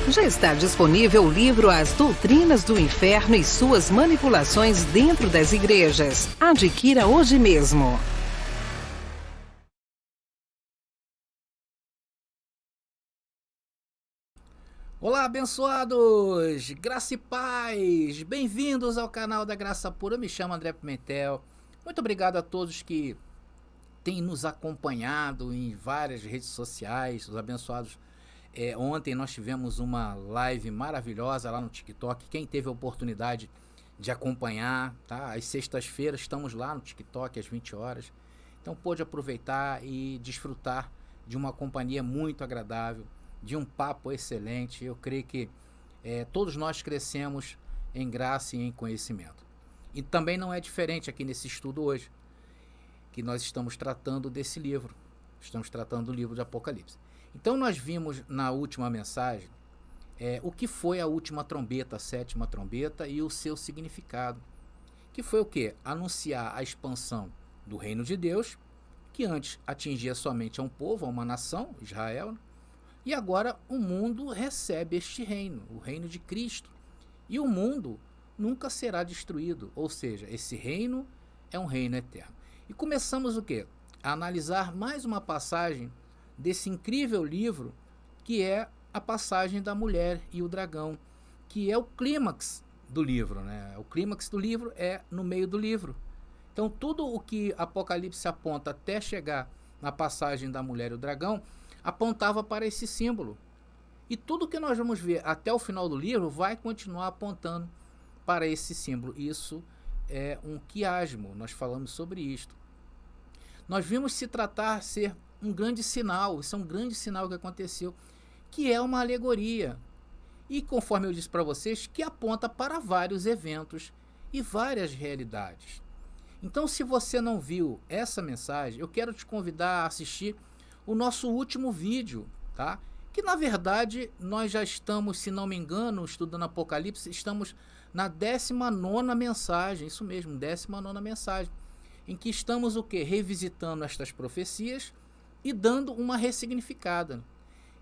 Já está disponível o livro As Doutrinas do Inferno e Suas Manipulações Dentro das Igrejas. Adquira hoje mesmo. Olá, abençoados! Graça e paz! Bem-vindos ao canal da Graça Pura. Eu me chamo André Pimentel. Muito obrigado a todos que têm nos acompanhado em várias redes sociais, os abençoados. Ontem nós tivemos uma live maravilhosa lá no TikTok. Quem teve a oportunidade de acompanhar, tá? Às sextas-feiras estamos lá no TikTok às 20 horas. Então pôde aproveitar e desfrutar de uma companhia muito agradável, de um papo excelente. Eu creio que todos nós crescemos em graça e em conhecimento. E também não é diferente aqui nesse estudo hoje, que nós estamos tratando desse livro. Estamos tratando do livro de Apocalipse. Então nós vimos na última mensagem o que foi a última trombeta, a sétima trombeta, e o seu significado. Que foi o quê? Anunciar a expansão do reino de Deus, que antes atingia somente a um povo, a uma nação, Israel, e agora o mundo recebe este reino, o reino de Cristo. E o mundo nunca será destruído, ou seja, esse reino é um reino eterno. E começamos o quê? A analisar mais uma passagem desse incrível livro, que é a passagem da mulher e o dragão, que é o clímax do livro, né? O clímax do livro é no meio do livro. Então tudo o que Apocalipse aponta até chegar na passagem da mulher e o dragão apontava para esse símbolo. E tudo que nós vamos ver até o final do livro vai continuar apontando para esse símbolo. Isso é um quiasmo, nós falamos sobre isto. Nós vimos ser um grande sinal, isso é um grande sinal que aconteceu, que é uma alegoria. E conforme eu disse para vocês, que aponta para vários eventos e várias realidades. Então, se você não viu essa mensagem, eu quero te convidar a assistir o nosso último vídeo, tá? Que na verdade nós já estamos, se não me engano, estudando Apocalipse, estamos na 19ª mensagem, isso mesmo, 19ª mensagem, em que estamos o quê? Revisitando estas profecias e dando uma ressignificada.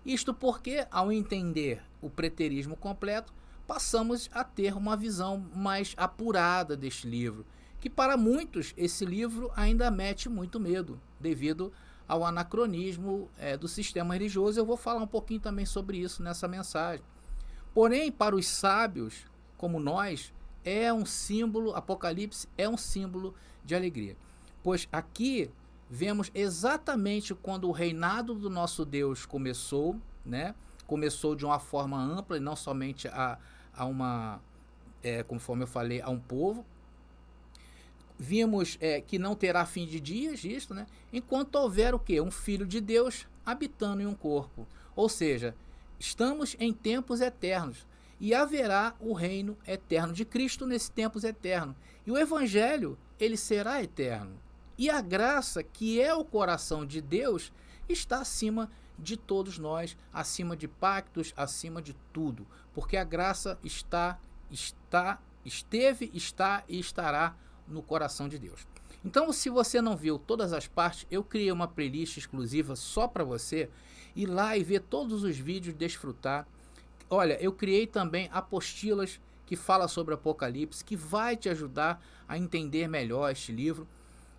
Isto porque, ao entender o preterismo completo, passamos a ter uma visão mais apurada deste livro, que para muitos esse livro ainda mete muito medo, devido ao anacronismo do sistema religioso. Eu vou falar um pouquinho também sobre isso nessa mensagem. Porém, para os sábios, como nós, é um símbolo, Apocalipse é um símbolo de alegria. Pois aqui vemos exatamente quando o reinado do nosso Deus começou, né? Começou de uma forma ampla e não somente a uma, conforme eu falei, a um povo. Vimos que não terá fim de dias, isto, né? Enquanto houver o quê? Um filho de Deus habitando em um corpo. Ou seja, estamos em tempos eternos e haverá o reino eterno de Cristo nesses tempos eternos. E o evangelho, ele será eterno. E a graça, que é o coração de Deus, está acima de todos nós, acima de pactos, acima de tudo. Porque a graça esteve, está e estará no coração de Deus. Então, se você não viu todas as partes, eu criei uma playlist exclusiva só para você ir lá e ver todos os vídeos, desfrutar. Olha, eu criei também apostilas que falam sobre Apocalipse, que vai te ajudar a entender melhor este livro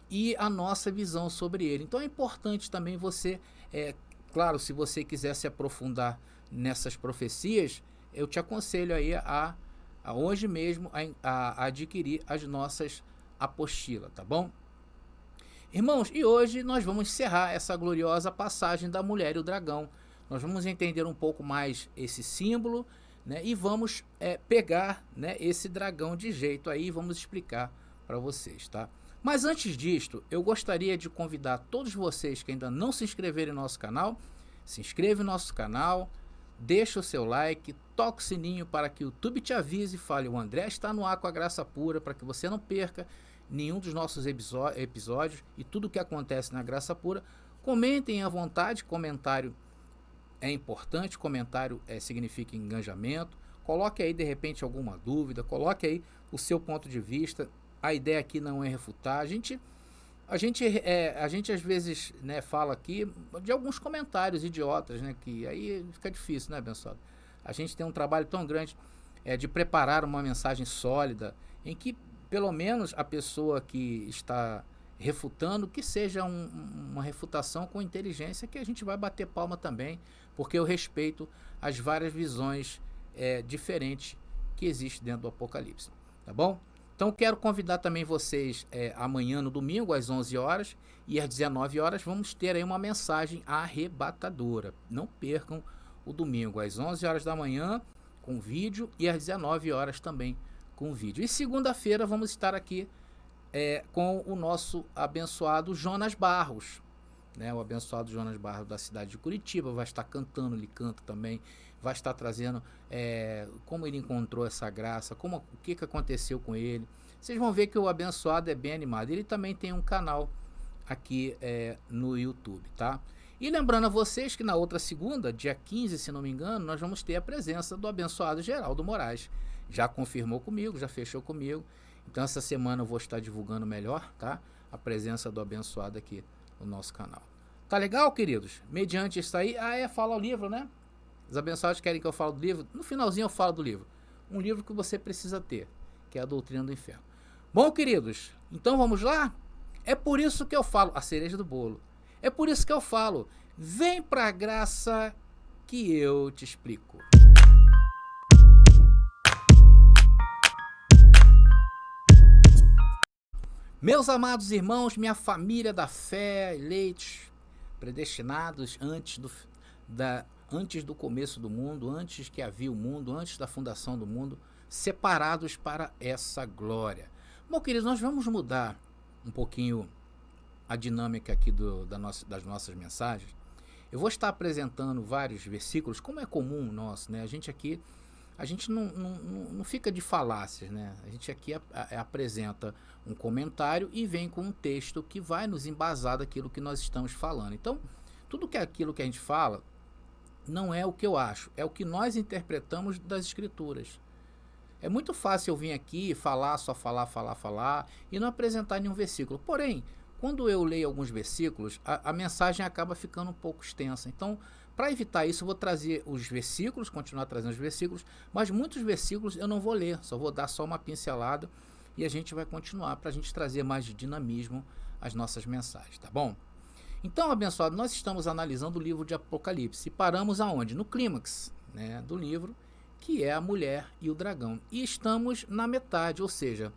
e a nossa visão sobre ele. Então é importante também você, claro, se você quiser se aprofundar nessas profecias, eu te aconselho aí a hoje mesmo a adquirir as nossas apostila, tá bom? Irmãos, e hoje nós vamos encerrar essa gloriosa passagem da mulher e o dragão. Nós vamos entender um pouco mais esse símbolo, né? E vamos pegar, né, esse dragão de jeito aí e vamos explicar para vocês, tá? Mas antes disto, eu gostaria de convidar todos vocês que ainda não se inscreveram no nosso canal, se inscreve no nosso canal, deixa o seu like, toca o sininho para que o YouTube te avise e fale: o André está no ar com a Graça Pura, para que você não perca nenhum dos nossos episódios e tudo o que acontece na Graça Pura. Comentem à vontade, comentário é importante, comentário significa engajamento. Coloque aí de repente alguma dúvida, coloque aí o seu ponto de vista. A ideia aqui não é refutar. A gente às vezes, né, fala aqui de alguns comentários idiotas, né, que aí fica difícil, né, abençoado? A gente tem um trabalho tão grande de preparar uma mensagem sólida, em que pelo menos a pessoa que está refutando, que seja uma refutação com inteligência, que a gente vai bater palma também, porque eu respeito as várias visões diferentes que existem dentro do Apocalipse, tá bom? Então quero convidar também vocês amanhã no domingo às 11 horas e às 19 horas vamos ter aí uma mensagem arrebatadora. Não percam o domingo às 11 horas da manhã com vídeo e às 19 horas também com vídeo. E segunda-feira vamos estar aqui com o nosso abençoado Jonas Barros, né? O abençoado Jonas Barros da cidade de Curitiba vai estar cantando, ele canta também, vai estar trazendo como ele encontrou essa graça, o que aconteceu com ele. Vocês vão ver que o abençoado é bem animado. Ele também tem um canal aqui no YouTube, tá? E lembrando a vocês que na outra segunda, dia 15, se não me engano, nós vamos ter a presença do abençoado Geraldo Moraes. Já confirmou comigo, já fechou comigo. Então essa semana eu vou estar divulgando melhor, tá? A presença do abençoado aqui no nosso canal. Tá legal, queridos? Mediante isso aí, fala o livro, né? Os abençoados querem que eu fale do livro. No finalzinho eu falo do livro. Um livro que você precisa ter, que é a Doutrina do Inferno. Bom, queridos, então vamos lá? É por isso que eu falo, a cereja do bolo. É por isso que eu falo, vem pra graça que eu te explico. Meus amados irmãos, minha família da fé, eleitos, predestinados antes do começo do mundo, antes que havia o mundo, antes da fundação do mundo, separados para essa glória. Bom, queridos, nós vamos mudar um pouquinho a dinâmica aqui das nossas mensagens. Eu vou estar apresentando vários versículos, como é comum nosso, né? A gente não fica de falácias, né? A gente aqui apresenta um comentário e vem com um texto que vai nos embasar daquilo que nós estamos falando. Então, tudo que é aquilo que a gente fala não é o que eu acho, é o que nós interpretamos das Escrituras. É muito fácil eu vir aqui só falar e não apresentar nenhum versículo. Porém, quando eu leio alguns versículos, a mensagem acaba ficando um pouco extensa. Então, para evitar isso, eu vou trazer os versículos, continuar trazendo os versículos, mas muitos versículos eu não vou ler, só vou dar só uma pincelada e a gente vai continuar para a gente trazer mais dinamismo às nossas mensagens, tá bom? Então, abençoado, nós estamos analisando o livro de Apocalipse e paramos aonde? No clímax, né, do livro, que é a mulher e o dragão. E estamos na metade, ou seja,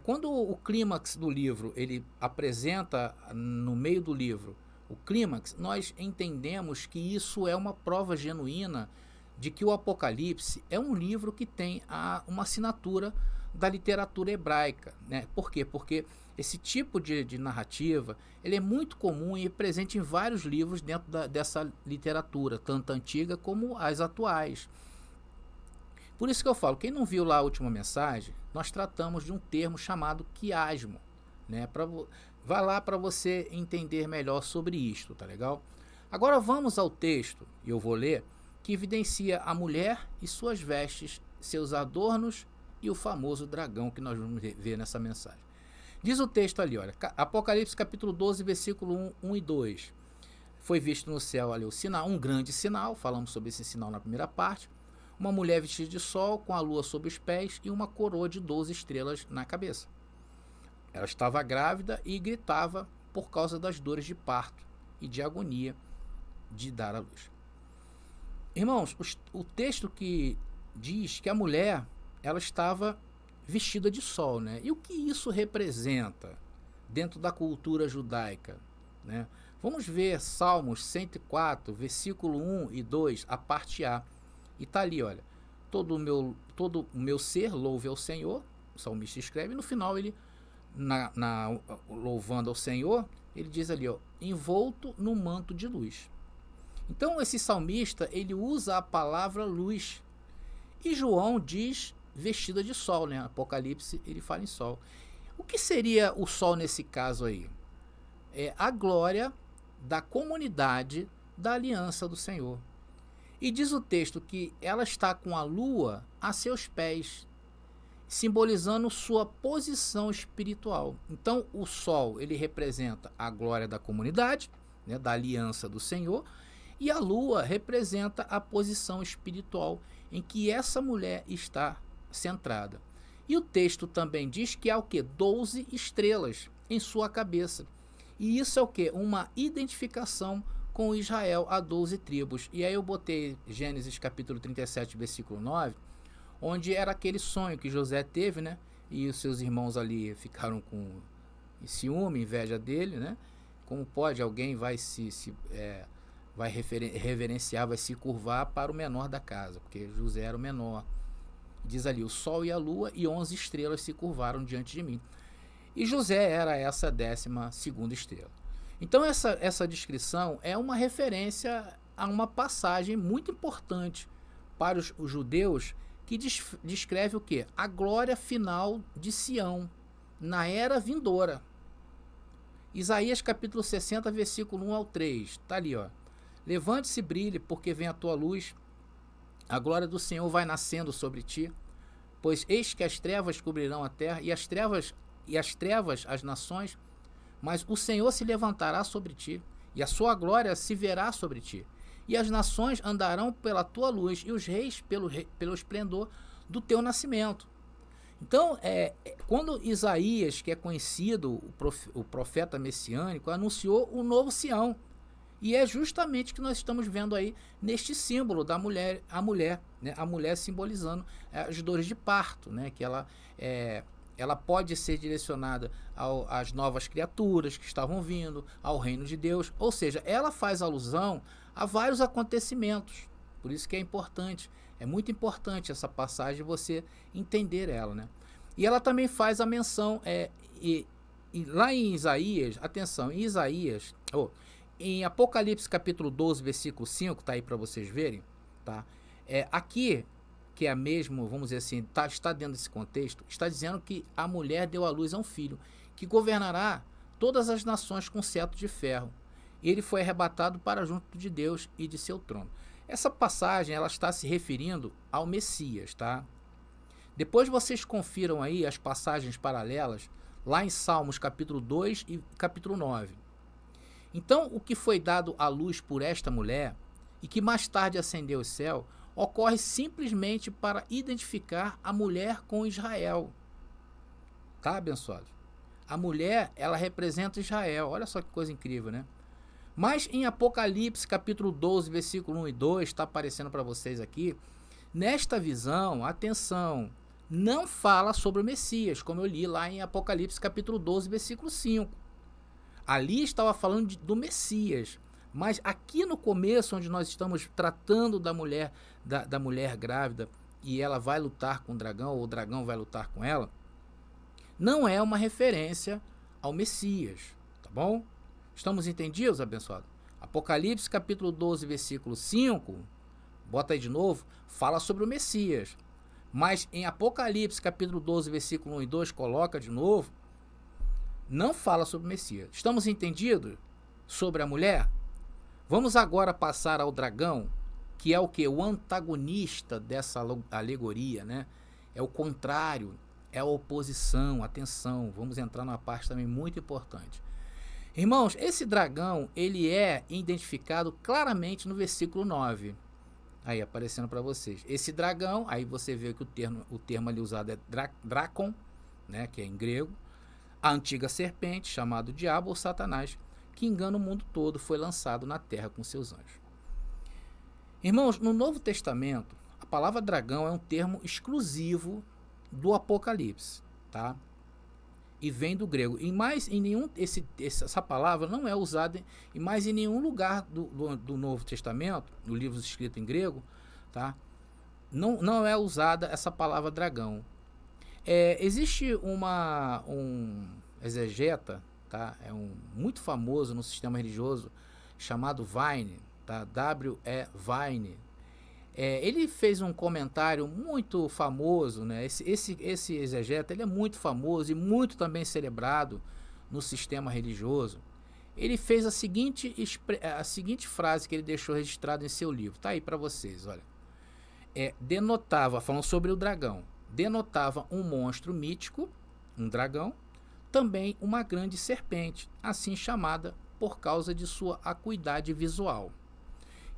quando o clímax do livro, ele apresenta no meio do livro o clímax, nós entendemos que isso é uma prova genuína de que o Apocalipse é um livro que tem uma assinatura da literatura hebraica, né? Por quê? Porque esse tipo de narrativa ele é muito comum e presente em vários livros dentro dessa literatura, tanto antiga como as atuais. Por isso que eu falo, quem não viu lá a última mensagem, nós tratamos de um termo chamado quiasmo, né? Vá lá para você entender melhor sobre isto, tá legal? Agora vamos ao texto, e eu vou ler, que evidencia a mulher e suas vestes, seus adornos e o famoso dragão que nós vamos ver nessa mensagem. Diz o texto ali, olha, Apocalipse capítulo 12, versículo 1 e 2. Foi visto no céu ali o sinal, um grande sinal, falamos sobre esse sinal na primeira parte, uma mulher vestida de sol, com a lua sob os pés e uma coroa de 12 estrelas na cabeça. Ela estava grávida e gritava por causa das dores de parto e de agonia de dar à luz. Irmãos, o texto que diz que a mulher ela estava vestida de sol, né? E o que isso representa dentro da cultura judaica, né? Vamos ver Salmos 104, versículo 1 e 2, a parte A. E tá ali, olha, todo o meu ser louve ao Senhor, o salmista escreve, e no final ele, louvando ao Senhor, ele diz ali, ó, envolto no manto de luz. Então esse salmista, ele usa a palavra luz, e João diz vestida de sol, né? Apocalipse, ele fala em sol. O que seria o sol nesse caso aí? É a glória da comunidade da aliança do Senhor. E diz o texto que ela está com a lua a seus pés, simbolizando sua posição espiritual. Então, o sol, ele representa a glória da comunidade, né, da aliança do Senhor, E a lua representa a posição espiritual em que essa mulher está centrada. E o texto também diz que há o quê? 12 estrelas em sua cabeça. E isso é o quê? Uma identificação com Israel, a 12 tribos. E aí eu botei Gênesis capítulo 37, versículo 9, onde era aquele sonho que José teve, né? E os seus irmãos ali ficaram com ciúme, inveja dele, né? Como pode alguém vai reverenciar, vai se curvar para o menor da casa, porque José era o menor. Diz ali, o sol e a lua e 11 estrelas se curvaram diante de mim. E José era essa 12ª estrela. Então essa descrição é uma referência a uma passagem muito importante para os judeus, que descreve o quê? A glória final de Sião, na era vindoura. Isaías capítulo 60, versículo 1 ao 3, está ali, ó. Levante-se e brilhe, porque vem a tua luz, a glória do Senhor vai nascendo sobre ti, pois eis que as trevas cobrirão a terra, e as trevas as nações, mas o Senhor se levantará sobre ti, e a sua glória se verá sobre ti. E as nações andarão pela tua luz, e os reis pelo esplendor do teu nascimento. Então, quando Isaías, que é conhecido, o profeta messiânico, anunciou o novo Sião. E é justamente o que nós estamos vendo aí neste símbolo da mulher, a mulher, né? A mulher simbolizando as dores de parto, né? Que ela pode ser direcionada às novas criaturas que estavam vindo, ao reino de Deus. Ou seja, ela faz alusão a vários acontecimentos. Por isso que é importante, é muito importante essa passagem, você entender ela, né? E ela também faz a menção, lá em Isaías, atenção, em Isaías, em Apocalipse capítulo 12, versículo 5, tá aí para vocês verem, tá? Aqui, que é mesmo, vamos dizer assim, está dentro desse contexto, está dizendo que a mulher deu à luz a um filho, que governará todas as nações com cetro de ferro. Ele foi arrebatado para junto de Deus e de seu trono. Essa passagem, ela está se referindo ao Messias, tá? Depois vocês confiram aí as passagens paralelas, lá em Salmos capítulo 2 e capítulo 9. Então, o que foi dado à luz por esta mulher, e que mais tarde ascendeu ao céu, ocorre simplesmente para identificar a mulher com Israel. Tá, abençoado? A mulher, ela representa Israel. Olha só que coisa incrível, né? Mas em Apocalipse, capítulo 12, versículo 1 e 2, está aparecendo para vocês aqui, nesta visão, atenção, não fala sobre o Messias, como eu li lá em Apocalipse, capítulo 12, versículo 5. Ali estava falando do Messias, mas aqui no começo, onde nós estamos tratando da mulher grávida, e ela vai lutar com o dragão, ou o dragão vai lutar com ela, não é uma referência ao Messias, tá bom? Estamos entendidos, abençoado? Apocalipse capítulo 12, versículo 5, bota aí de novo, fala sobre o Messias. Mas em Apocalipse capítulo 12, versículo 1 e 2, coloca de novo, não fala sobre o Messias. Estamos entendidos sobre a mulher? Vamos agora passar ao dragão, que é o que? O antagonista dessa alegoria, né? É o contrário, é a oposição, atenção. Vamos entrar numa parte também muito importante. Irmãos, esse dragão, ele é identificado claramente no versículo 9. Aí, aparecendo para vocês. Esse dragão, aí você vê que o termo ali usado é Drakon, né, que é em grego. A antiga serpente, chamado diabo ou Satanás, que engana o mundo todo, foi lançado na terra com seus anjos. Irmãos, no Novo Testamento, a palavra dragão é um termo exclusivo do Apocalipse, tá? E vem do grego. Essa palavra não é usada em nenhum lugar do Novo Testamento, no livro escrito em grego, tá? Não é usada essa palavra dragão. Existe um exegeta, tá? Muito famoso no sistema religioso, chamado Vine, tá? W.E. Vine. Ele fez um comentário muito famoso, né? Esse exegeta, ele é muito famoso e muito também celebrado no sistema religioso. Ele fez a seguinte frase que ele deixou registrado em seu livro. Tá aí para vocês, olha. Denotava, falando sobre o dragão, denotava um monstro mítico, um dragão, também uma grande serpente, assim chamada por causa de sua acuidade visual.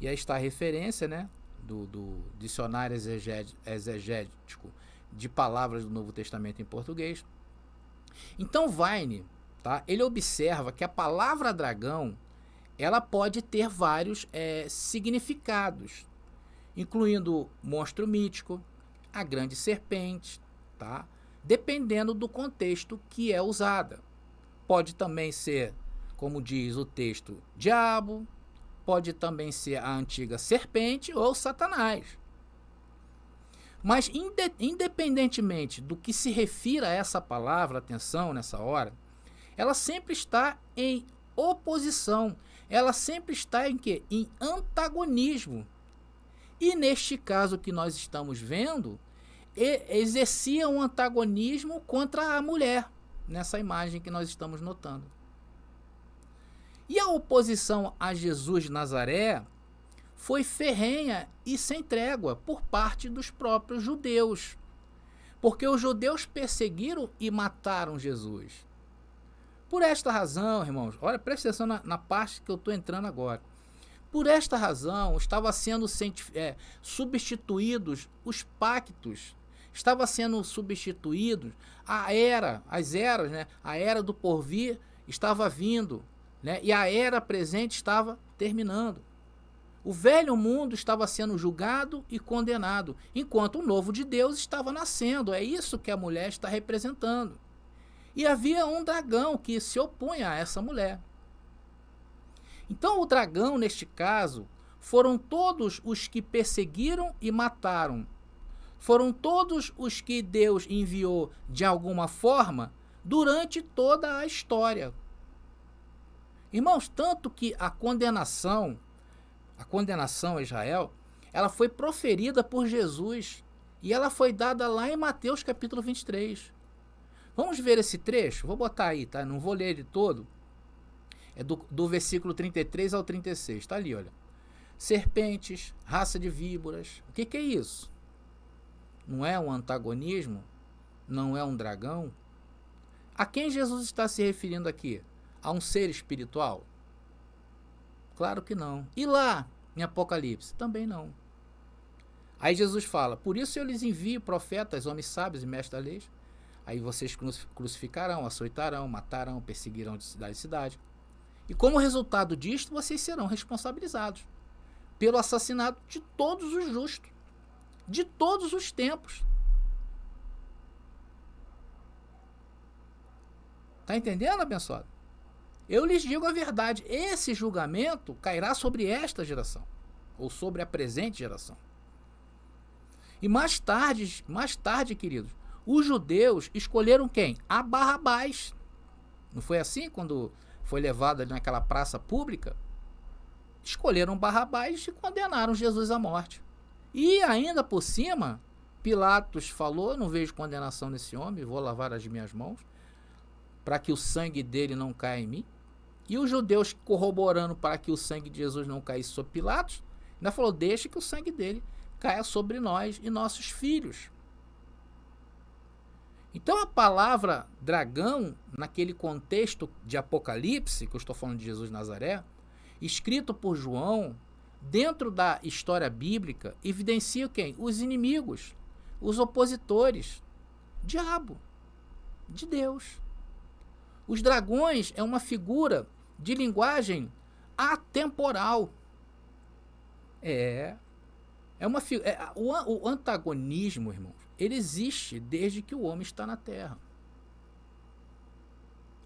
E aí está a referência, né, do dicionário exegético de palavras do Novo Testamento em português. Então Vine, tá, ele observa que a palavra dragão ela pode ter vários significados, incluindo monstro mítico, a grande serpente, tá? Dependendo do contexto que é usada. Pode também ser, como diz o texto, diabo, pode também ser a antiga serpente ou Satanás. Mas independentemente do que se refira a essa palavra, atenção nessa hora, ela sempre está em oposição, ela sempre está em quê? Em antagonismo. E neste caso que nós estamos vendo, exercia um antagonismo contra a mulher, nessa imagem que nós estamos notando. E a oposição a Jesus de Nazaré foi ferrenha e sem trégua por parte dos próprios judeus, porque os judeus perseguiram e mataram Jesus. Por esta razão, irmãos, olha, presta atenção na parte que eu estou entrando agora. Por esta razão, estava sendo substituídos os pactos, estava sendo substituídos as eras, né? A era do porvir estava vindo, né? E a era presente estava terminando. O velho mundo estava sendo julgado e condenado, enquanto o novo de Deus estava nascendo. É isso que a mulher está representando. E havia um dragão que se opunha a essa mulher. Então o dragão, neste caso, foram todos os que perseguiram e mataram. Foram todos os que Deus enviou de alguma forma durante toda a história. Irmãos, tanto que a condenação a Israel, ela foi proferida por Jesus e ela foi dada lá em Mateus capítulo 23. Vamos ver esse trecho? Vou botar aí, tá? Não vou ler ele todo. É do versículo 33 ao 36. Tá ali, olha. Serpentes, raça de víboras. O que é isso? Não é um antagonismo? Não é um dragão? A quem Jesus está se referindo aqui? A um ser espiritual? Claro que não. E lá, em Apocalipse? Também não. Aí Jesus fala, por isso eu lhes envio profetas, homens sábios e mestres da lei. Aí vocês crucificarão, açoitarão, matarão, perseguirão de cidade em cidade. E como resultado disto, vocês serão responsabilizados pelo assassinato de todos os justos, de todos os tempos. Tá entendendo, abençoado? Eu lhes digo a verdade, esse julgamento cairá sobre esta geração, ou sobre a presente geração. E mais tarde, queridos, os judeus escolheram quem? A Barrabás. Não foi assim quando foi levado ali naquela praça pública? Escolheram Barrabás e condenaram Jesus à morte. E ainda por cima, Pilatos falou, não vejo condenação nesse homem, vou lavar as minhas mãos, para que o sangue dele não caia em mim. E os judeus corroborando para que o sangue de Jesus não caísse sobre Pilatos, ainda falou, deixa que o sangue dele caia sobre nós e nossos filhos. Então a palavra dragão, naquele contexto de Apocalipse, que eu estou falando de Jesus de Nazaré, escrito por João, dentro da história bíblica, evidencia quem? Os inimigos, os opositores, diabo, de Deus. Os dragões é uma figura de linguagem atemporal. O antagonismo, irmãos, ele existe desde que o homem está na Terra.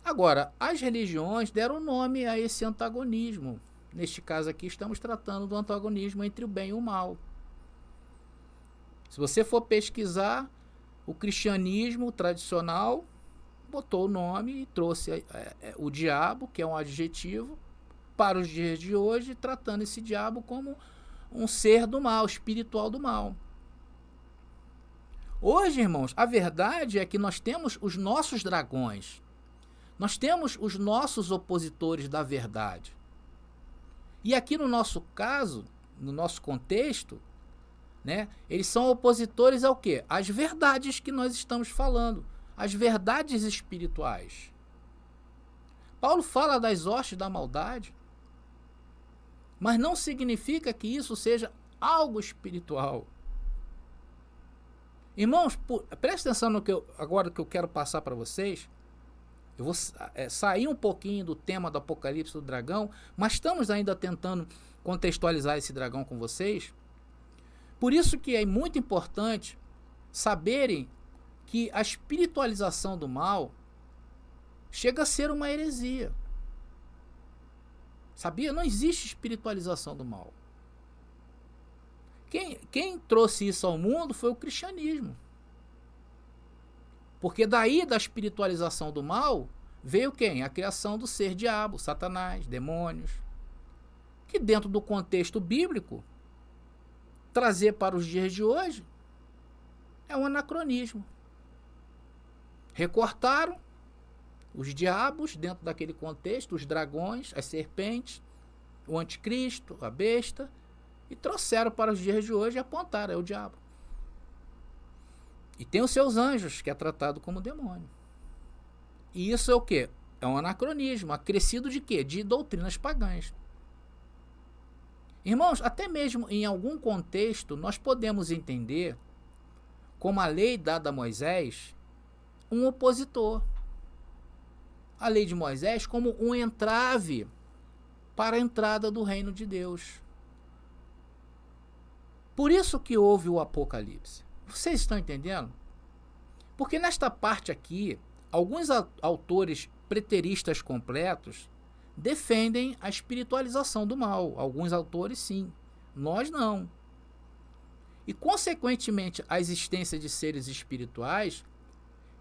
Agora, as religiões deram nome a esse antagonismo. Neste caso aqui, estamos tratando do antagonismo entre o bem e o mal. Se você for pesquisar, o cristianismo tradicional botou o nome e trouxe o diabo, que é um adjetivo, para os dias de hoje, tratando esse diabo como um ser do mal, espiritual do mal. Hoje, irmãos, a verdade é que nós temos os nossos dragões, nós temos os nossos opositores da verdade. E aqui no nosso caso, no nosso contexto, né, eles são opositores ao quê? Às verdades que nós estamos falando, as verdades espirituais. Paulo fala das hostes da maldade, Mas não significa que isso seja algo espiritual. Irmãos, preste atenção no que agora que eu quero passar para vocês. Eu vou sair um pouquinho do tema do Apocalipse do dragão, mas estamos ainda tentando contextualizar esse dragão com vocês. Por isso que é muito importante saberem que a espiritualização do mal chega a ser uma heresia. Sabia? Não existe espiritualização do mal. Quem trouxe isso ao mundo foi o cristianismo. Porque daí da espiritualização do mal veio quem? A criação do ser diabo, Satanás, demônios. Que dentro do contexto bíblico, trazer para os dias de hoje é um anacronismo. Recortaram os diabos dentro daquele contexto, os dragões, as serpentes, o anticristo, a besta, e trouxeram para os dias de hoje e apontaram, é o diabo. E tem os seus anjos, que é tratado como demônio. E isso é o quê? É um anacronismo, acrescido de quê? De doutrinas pagãs. Irmãos, até mesmo em algum contexto, nós podemos entender, como a lei dada a Moisés, um opositor. A lei de Moisés como um entrave para a entrada do reino de Deus. Por isso que houve o Apocalipse. Vocês estão entendendo? Porque nesta parte aqui, alguns autores preteristas completos defendem a espiritualização do mal. Alguns autores sim, nós não. E consequentemente a existência de seres espirituais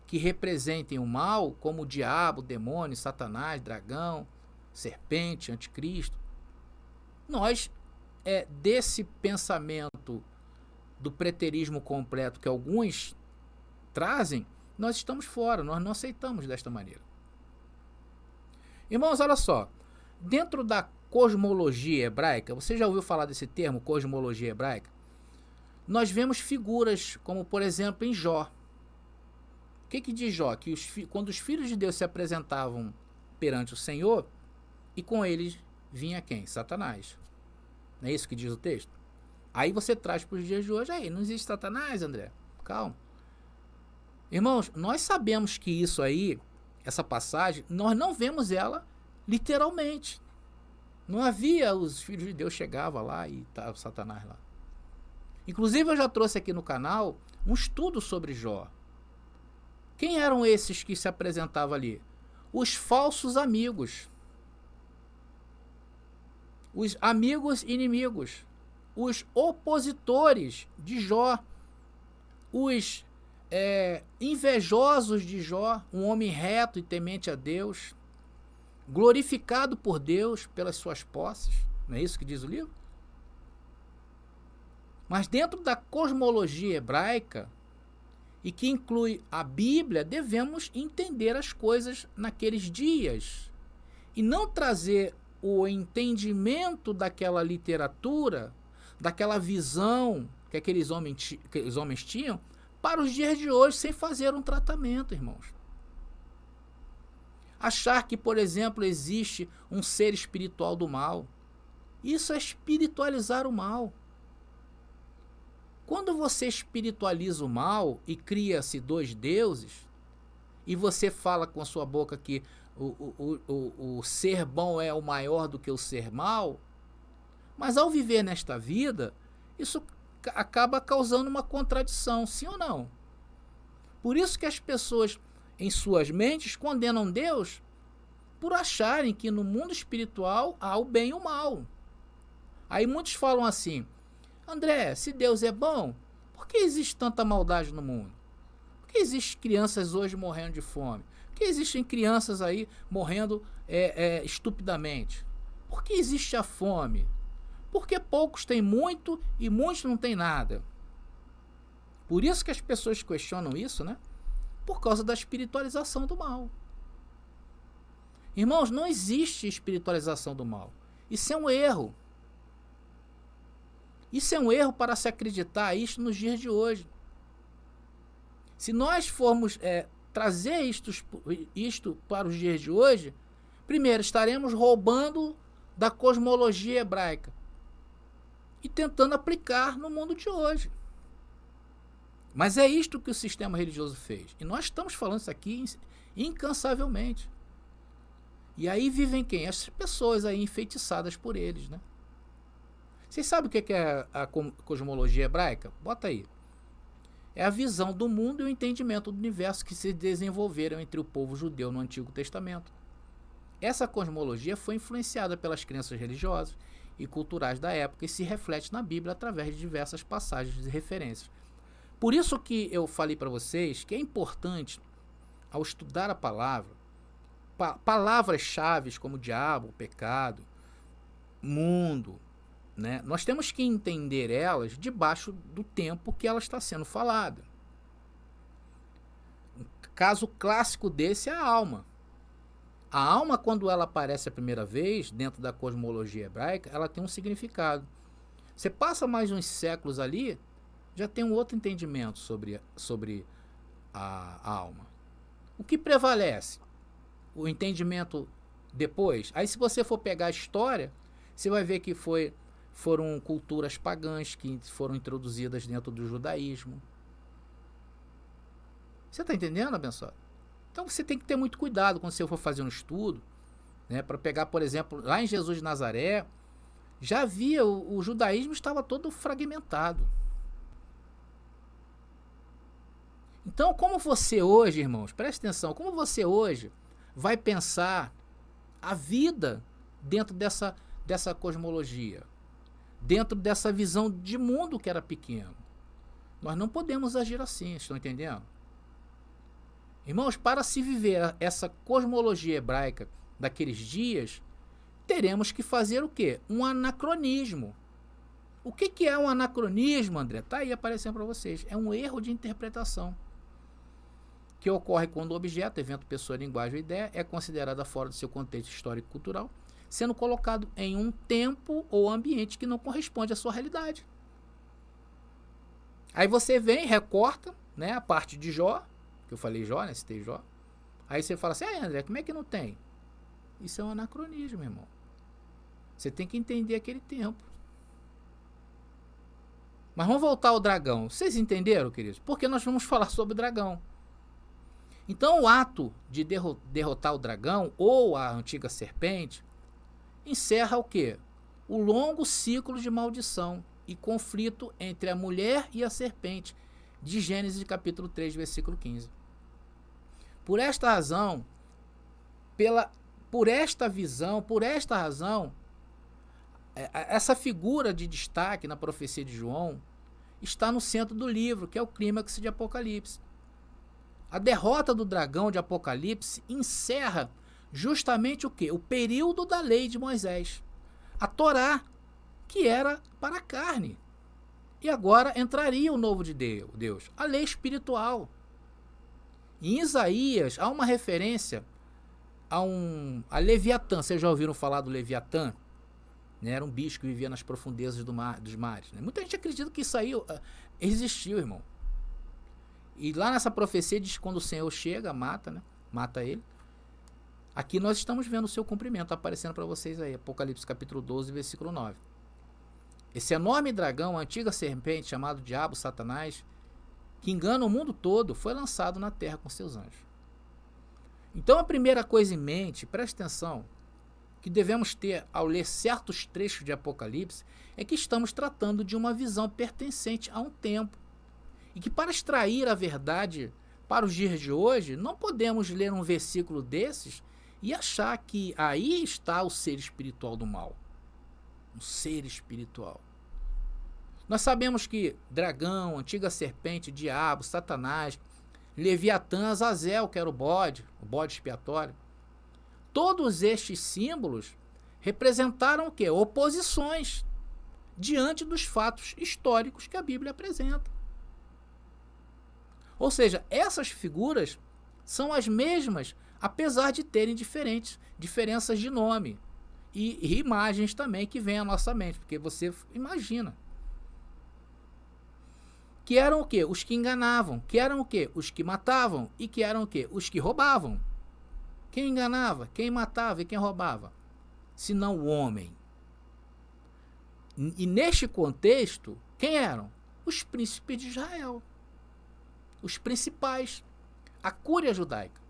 que representem o mal, como o diabo, demônio, Satanás, dragão, serpente, anticristo. Nós, desse pensamento do preterismo completo que alguns trazem, nós estamos fora, nós não aceitamos desta maneira. Irmãos, olha só, dentro da cosmologia hebraica, você já ouviu falar desse termo, cosmologia hebraica? Nós vemos figuras, como por exemplo em Jó. O que diz Jó? Que quando os filhos de Deus se apresentavam perante o Senhor, e com eles vinha quem? Satanás. Não é isso que diz o texto? Aí você traz para os dias de hoje, aí não existe Satanás, André? Calma. Irmãos, nós sabemos que isso aí, essa passagem, nós não vemos ela literalmente. Não havia os filhos de Deus chegavam lá e estava Satanás lá. Inclusive eu já trouxe aqui no canal um estudo sobre Jó. Quem eram esses que se apresentavam ali? Os falsos amigos. Os amigos inimigos. Os opositores de Jó. Os invejosos de Jó. Um homem reto e temente a Deus. Glorificado por Deus pelas suas posses. Não é isso que diz o livro? Mas dentro da cosmologia hebraica, e que inclui a Bíblia, devemos entender as coisas naqueles dias e não trazer o entendimento daquela literatura, daquela visão que aqueles homens tinham para os dias de hoje sem fazer um tratamento, irmãos. Achar que, por exemplo, existe um ser espiritual do mal, isso é espiritualizar o mal. Quando você espiritualiza o mal e cria-se dois deuses, e você fala com a sua boca que o ser bom é o maior do que o ser mal, mas ao viver nesta vida, isso acaba causando uma contradição, sim ou não? Por isso que as pessoas, em suas mentes, condenam Deus por acharem que no mundo espiritual há o bem e o mal. Aí muitos falam assim: André, se Deus é bom, por que existe tanta maldade no mundo? Por que existem crianças hoje morrendo de fome? Por que existem crianças aí morrendo estupidamente? Por que existe a fome? Por que poucos têm muito e muitos não têm nada? Por isso que as pessoas questionam isso, né? Por causa da espiritualização do mal. Irmãos, não existe espiritualização do mal. Isso é um erro. Isso é um erro para se acreditar isto nos dias de hoje. Se nós formos trazer isto para os dias de hoje, primeiro, estaremos roubando da cosmologia hebraica e tentando aplicar no mundo de hoje. Mas é isto que o sistema religioso fez. E nós estamos falando isso aqui incansavelmente. E aí vivem quem? As pessoas aí enfeitiçadas por eles, né? Vocês sabem o que é a cosmologia hebraica? Bota aí. É a visão do mundo e o entendimento do universo que se desenvolveram entre o povo judeu no Antigo Testamento. Essa cosmologia foi influenciada pelas crenças religiosas e culturais da época e se reflete na Bíblia através de diversas passagens e referências. Por isso que eu falei para vocês que é importante, ao estudar a palavra, palavras-chave como diabo, pecado, mundo, né? Nós temos que entender elas debaixo do tempo que ela está sendo falada. Um caso clássico desse é a alma. A alma, quando ela aparece a primeira vez dentro da cosmologia hebraica, ela tem um significado. Você passa mais uns séculos ali, já tem um outro entendimento sobre a alma. O que prevalece? O entendimento depois? Aí se você for pegar a história, você vai ver que foram culturas pagãs que foram introduzidas dentro do judaísmo. Você está entendendo, abençoado? Então você tem que ter muito cuidado quando você for fazer um estudo, né, para pegar, por exemplo, lá em Jesus de Nazaré, já havia, o judaísmo estava todo fragmentado. Então, como você hoje, irmãos, preste atenção, como você hoje vai pensar a vida dentro dessa cosmologia, dentro dessa visão de mundo que era pequeno? Nós não podemos agir assim, estão entendendo? Irmãos, para se viver essa cosmologia hebraica daqueles dias, teremos que fazer o quê? Um anacronismo. O que é um anacronismo, André? Está aí aparecendo para vocês. É um erro de interpretação que ocorre quando o objeto, evento, pessoa, linguagem ou ideia é considerada fora do seu contexto histórico-cultural, sendo colocado em um tempo ou ambiente que não corresponde à sua realidade. Aí você vem, recorta, né, a parte de Jó, que eu falei Jó, né, citei Jó. Aí você fala assim, André, como é que não tem? Isso é um anacronismo, irmão. Você tem que entender aquele tempo. Mas vamos voltar ao dragão. Vocês entenderam, queridos? Porque nós vamos falar sobre o dragão. Então o ato de derrotar o dragão ou a antiga serpente encerra o quê? O longo ciclo de maldição e conflito entre a mulher e a serpente de Gênesis capítulo 3, versículo 15. Por esta razão, por esta razão, essa figura de destaque na profecia de João está no centro do livro, que é o clímax de Apocalipse. A derrota do dragão de Apocalipse encerra justamente o quê? O período da lei de Moisés. A Torá, que era para a carne. E agora entraria o novo de Deus, a lei espiritual. Em Isaías há uma referência a Leviatã. Vocês já ouviram falar do Leviatã? Era um bicho que vivia nas profundezas dos mares. Muita gente acredita que isso aí existiu, irmão. E lá nessa profecia diz que quando o Senhor chega, mata, né? Mata ele. Aqui nós estamos vendo o seu cumprimento, aparecendo para vocês aí. Apocalipse capítulo 12, versículo 9. Esse enorme dragão, a antiga serpente, chamado Diabo, Satanás, que engana o mundo todo, foi lançado na terra com seus anjos. Então a primeira coisa em mente, preste atenção, que devemos ter ao ler certos trechos de Apocalipse, é que estamos tratando de uma visão pertencente a um tempo. E que para extrair a verdade para os dias de hoje, não podemos ler um versículo desses e achar que aí está o ser espiritual do mal. Um ser espiritual. Nós sabemos que dragão, antiga serpente, diabo, Satanás, Leviatã, Azazel, que era o bode expiatório, todos estes símbolos representaram o quê? Oposições diante dos fatos históricos que a Bíblia apresenta. Ou seja, essas figuras são as mesmas, apesar de terem diferenças de nome e imagens também que vêm à nossa mente, porque você imagina. Que eram o quê? Os que enganavam. Que eram o quê? Os que matavam. E que eram o quê? Os que roubavam. Quem enganava, quem matava e quem roubava? senão o homem? E neste contexto, quem eram? Os príncipes de Israel, os principais, a cúria judaica.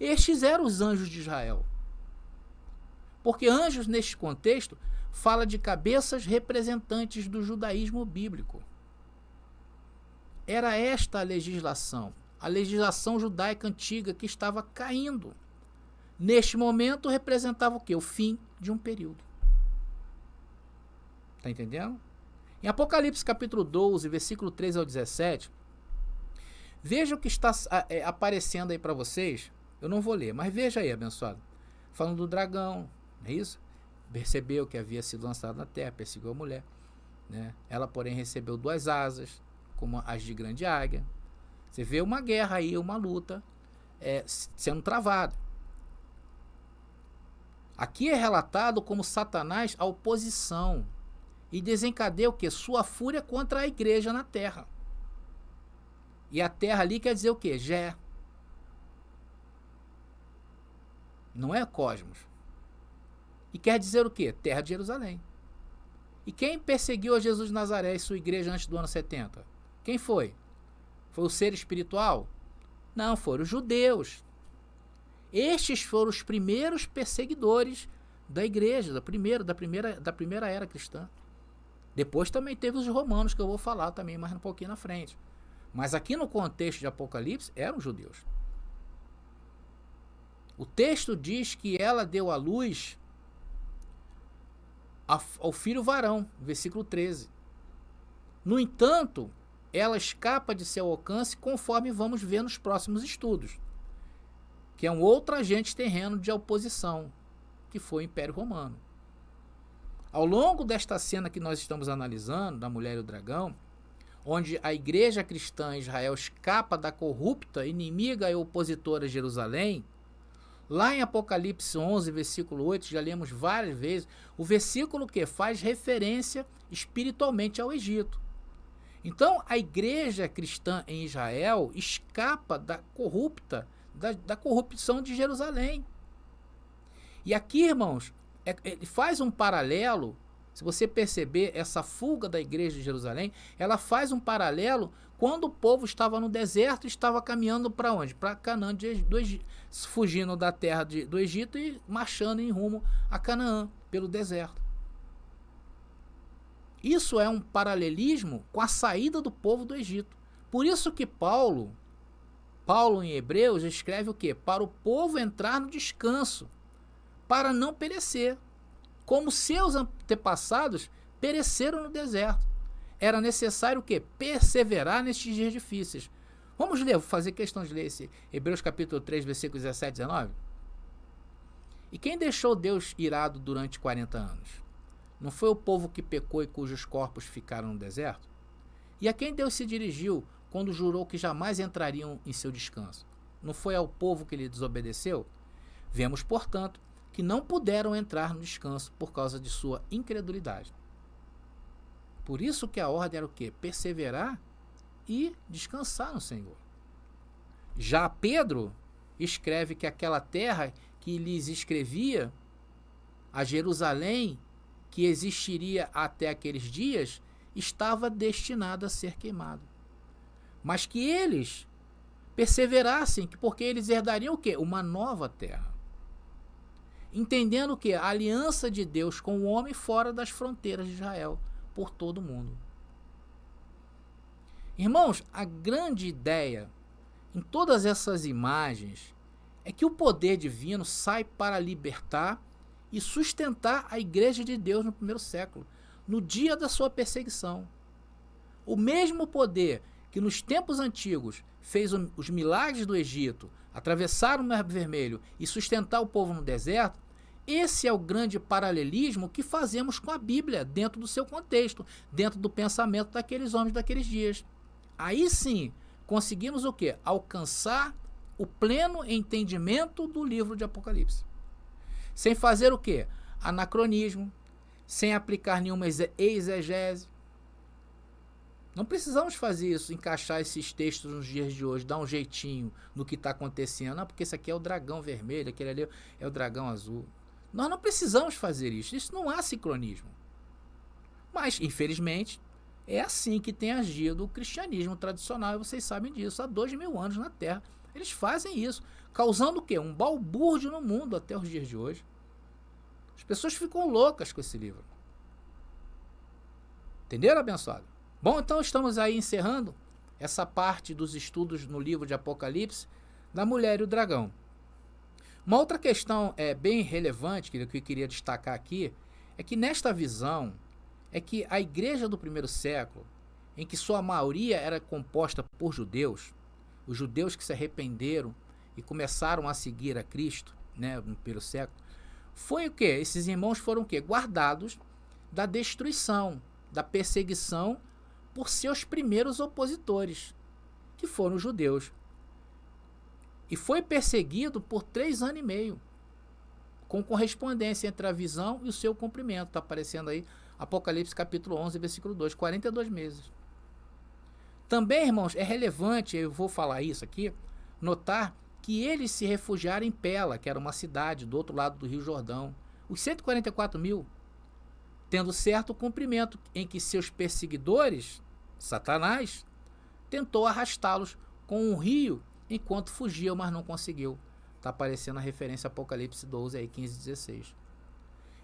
Estes eram os anjos de Israel. Porque anjos, neste contexto, fala de cabeças representantes do judaísmo bíblico. Era esta a legislação judaica antiga que estava caindo. Neste momento representava o quê? O fim de um período. Está entendendo? Em Apocalipse capítulo 12, versículo 13 ao 17, veja o que está aparecendo aí para vocês. Eu não vou ler, mas veja aí, abençoado. Falando do dragão, não é isso? Percebeu que havia sido lançado na terra, perseguiu a mulher. Né? Ela, porém, recebeu 2 asas, como as de grande águia. Você vê uma guerra aí, uma luta sendo travada. Aqui é relatado como Satanás a oposição e desencadeia o que? Sua fúria contra a igreja na terra. E a terra ali quer dizer o que? Gé. Não é cosmos. E quer dizer o que? Terra de Jerusalém. E quem perseguiu a Jesus de Nazaré e sua igreja antes do ano 70? Quem foi? Foi o ser espiritual? Não, foram os judeus. Estes foram os primeiros perseguidores da igreja, da primeira era cristã. Depois também teve os romanos, que eu vou falar também mais um pouquinho na frente. Mas aqui no contexto de Apocalipse, eram judeus. O texto diz que ela deu à luz ao filho varão, versículo 13. No entanto, ela escapa de seu alcance conforme vamos ver nos próximos estudos, que é um outro agente terreno de oposição, que foi o Império Romano. Ao longo desta cena que nós estamos analisando, da mulher e o dragão, onde a igreja cristã em Israel escapa da corrupta, inimiga e opositora Jerusalém, lá em Apocalipse 11, versículo 8, já lemos várias vezes, o versículo que faz referência espiritualmente ao Egito. Então, a igreja cristã em Israel escapa da corrupção de Jerusalém. E aqui, irmãos, ele faz um paralelo. Se você perceber essa fuga da igreja de Jerusalém, ela faz um paralelo quando o povo estava no deserto e estava caminhando para onde? Para Canaã, fugindo da terra do Egito e marchando em rumo a Canaã, pelo deserto. Isso é um paralelismo com a saída do povo do Egito. Por isso que Paulo em Hebreus escreve o quê? Para o povo entrar no descanso, para não perecer, como seus antepassados pereceram no deserto. Era necessário o quê? Perseverar nestes dias difíceis. Vamos ler, vou fazer questão de ler esse Hebreus capítulo 3, versículos 17 e 19. E quem deixou Deus irado durante 40 anos? Não foi o povo que pecou e cujos corpos ficaram no deserto? E a quem Deus se dirigiu quando jurou que jamais entrariam em seu descanso? Não foi ao povo que lhe desobedeceu? Vemos, portanto, que não puderam entrar no descanso por causa de sua incredulidade. Por isso que a ordem era o quê? Perseverar e descansar no Senhor. Já Pedro escreve que aquela terra que lhes escrevia, a Jerusalém, que existiria até aqueles dias, estava destinada a ser queimada. Mas que eles perseverassem, porque eles herdariam o quê? Uma nova terra. Entendendo que a aliança de Deus com o homem fora das fronteiras de Israel, por todo o mundo. Irmãos, a grande ideia em todas essas imagens é que o poder divino sai para libertar e sustentar a igreja de Deus no primeiro século, no dia da sua perseguição. O mesmo poder que nos tempos antigos fez os milagres do Egito, atravessar o Mar Vermelho e sustentar o povo no deserto, esse é o grande paralelismo que fazemos com a Bíblia, dentro do seu contexto, dentro do pensamento daqueles homens daqueles dias. Aí sim, conseguimos o quê? Alcançar o pleno entendimento do livro de Apocalipse. Sem fazer o quê? Anacronismo, sem aplicar nenhuma exegese. Não precisamos fazer isso, encaixar esses textos nos dias de hoje, dar um jeitinho no que está acontecendo. Não, porque esse aqui é o dragão vermelho, aquele ali é o dragão azul. Nós não precisamos fazer isso. Isso não há sincronismo. Mas, infelizmente, é assim que tem agido o cristianismo tradicional, e vocês sabem disso, há 2000 anos na Terra. Eles fazem isso, causando o quê? Um balbúrdio no mundo até os dias de hoje. As pessoas ficam loucas com esse livro. Entenderam, abençoado? Bom, então estamos aí encerrando essa parte dos estudos no livro de Apocalipse da mulher e o dragão. Uma outra questão bem relevante que eu queria destacar aqui é que nesta visão é que a igreja do primeiro século, em que sua maioria era composta por judeus, os judeus que se arrependeram e começaram a seguir a Cristo, né, no primeiro século, foi o quê? Esses irmãos foram o quê? Guardados da destruição, da perseguição por seus primeiros opositores, que foram os judeus. E foi perseguido por 3 anos e meio, com correspondência entre a visão e o seu cumprimento. Está aparecendo aí Apocalipse capítulo 11, versículo 2, 42 meses. Também, irmãos, é relevante, eu vou falar isso aqui, notar que eles se refugiaram em Pela, que era uma cidade do outro lado do Rio Jordão. Os 144 mil, tendo certo cumprimento em que seus perseguidores, Satanás, tentou arrastá-los com um rio enquanto fugiam, mas não conseguiu. Está aparecendo a referência a Apocalipse 12, aí, 15 e 16.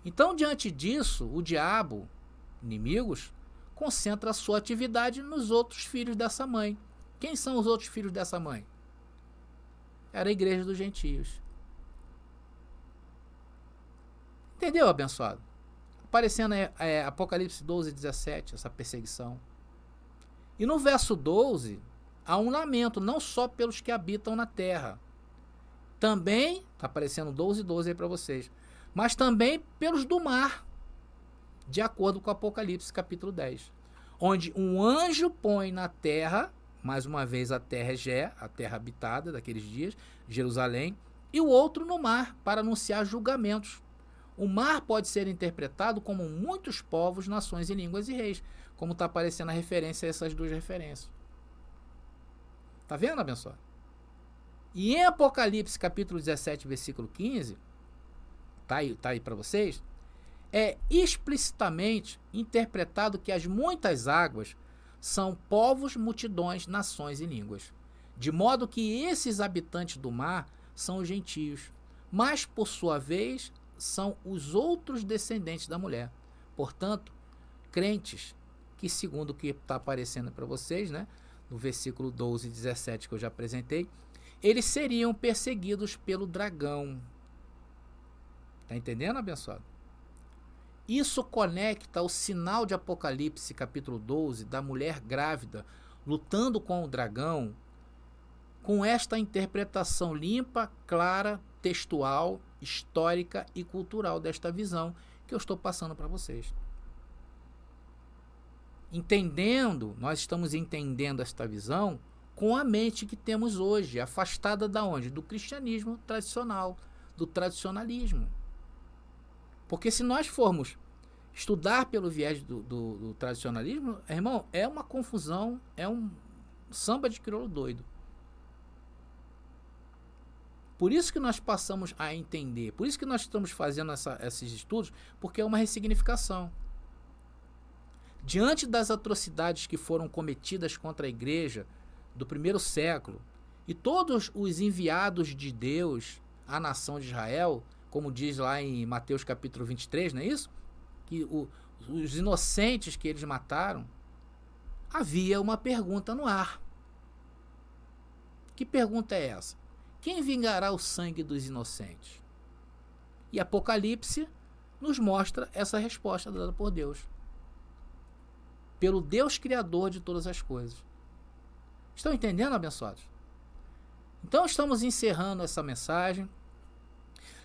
Então, diante disso, o diabo, inimigos, concentra a sua atividade nos outros filhos dessa mãe. Quem são os outros filhos dessa mãe? Era a igreja dos gentios. Entendeu, abençoado? Aparecendo Apocalipse 12, 17, essa perseguição. E no verso 12, há um lamento, não só pelos que habitam na terra. Também, está aparecendo 12, 12 aí para vocês, mas também pelos do mar, de acordo com Apocalipse capítulo 10. Onde um anjo põe na terra, mais uma vez a terra é Gé, a terra habitada daqueles dias, Jerusalém, e o outro no mar, para anunciar julgamentos. O mar pode ser interpretado como muitos povos, nações e línguas e reis, como está aparecendo a referência a essas duas referências. Está vendo, abençoado? E em Apocalipse capítulo 17, versículo 15, tá aí para vocês, é explicitamente interpretado que as muitas águas são povos, multidões, nações e línguas. De modo que esses habitantes do mar são os gentios, mas por sua vez são os outros descendentes da mulher. Portanto, crentes que, segundo o que está aparecendo para vocês, né, no versículo 12 e 17 que eu já apresentei, eles seriam perseguidos pelo dragão. Está entendendo, abençoado? Isso conecta o sinal de Apocalipse, capítulo 12, da mulher grávida lutando com o dragão, com esta interpretação limpa, clara, textual, histórica e cultural desta visão que eu estou passando para vocês. Entendendo, nós estamos entendendo esta visão com a mente que temos hoje, afastada da onde? Do cristianismo tradicional, do tradicionalismo. Porque se nós formos estudar pelo viés do tradicionalismo, irmão, é uma confusão, é um samba de crioulo doido. Por isso que nós passamos a entender, por isso que nós estamos fazendo esses estudos, porque é uma ressignificação. Diante das atrocidades que foram cometidas contra a igreja do primeiro século, e todos os enviados de Deus à nação de Israel, como diz lá em Mateus capítulo 23, não é isso? Que os inocentes que eles mataram, havia uma pergunta no ar. Que pergunta é essa? Quem vingará o sangue dos inocentes? E Apocalipse nos mostra essa resposta dada por Deus. Pelo Deus Criador de todas as coisas. Estão entendendo, abençoados? Então estamos encerrando essa mensagem.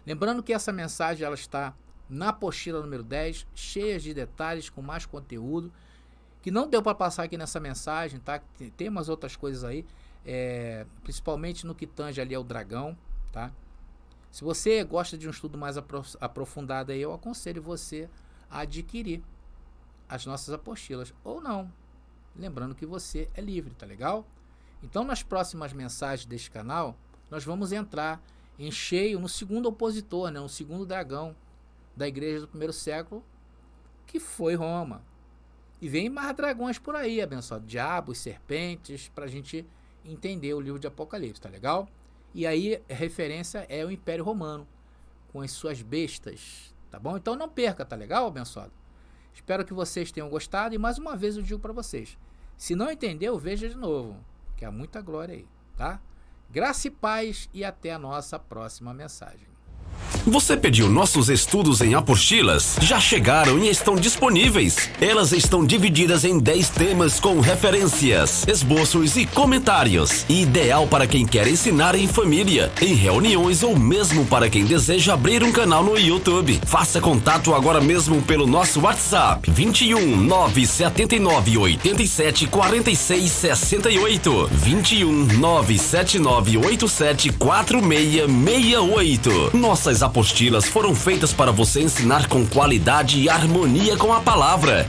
Lembrando que essa mensagem ela está na apostila número 10, cheia de detalhes, com mais conteúdo, que não deu para passar aqui nessa mensagem, tá? Tem umas outras coisas aí, principalmente no que tange ali ao dragão, tá? Se você gosta de um estudo mais aprofundado aí, eu aconselho você a adquirir as nossas apostilas, ou não. Lembrando que você é livre, tá legal? Então, nas próximas mensagens deste canal, nós vamos entrar em cheio no segundo opositor, né? No segundo dragão, da igreja do primeiro século, que foi Roma. E vem mais dragões por aí, abençoado, diabos, serpentes, para a gente entender o livro de Apocalipse, tá legal? E aí a referência é o Império Romano, com as suas bestas, tá bom? Então não perca, tá legal, abençoado? Espero que vocês tenham gostado e mais uma vez eu digo para vocês, se não entendeu, veja de novo, que há muita glória aí, tá? Graça e paz e até a nossa próxima mensagem. Você pediu nossos estudos em apostilas? Já chegaram e estão disponíveis. Elas estão divididas em 10 temas com referências, esboços e comentários. Ideal para quem quer ensinar em família, em reuniões ou mesmo para quem deseja abrir um canal no YouTube. Faça contato agora mesmo pelo nosso WhatsApp 21 979 87 46 68 21 979 87 4668. Nossas apostilas foram feitas para você ensinar com qualidade e harmonia com a palavra.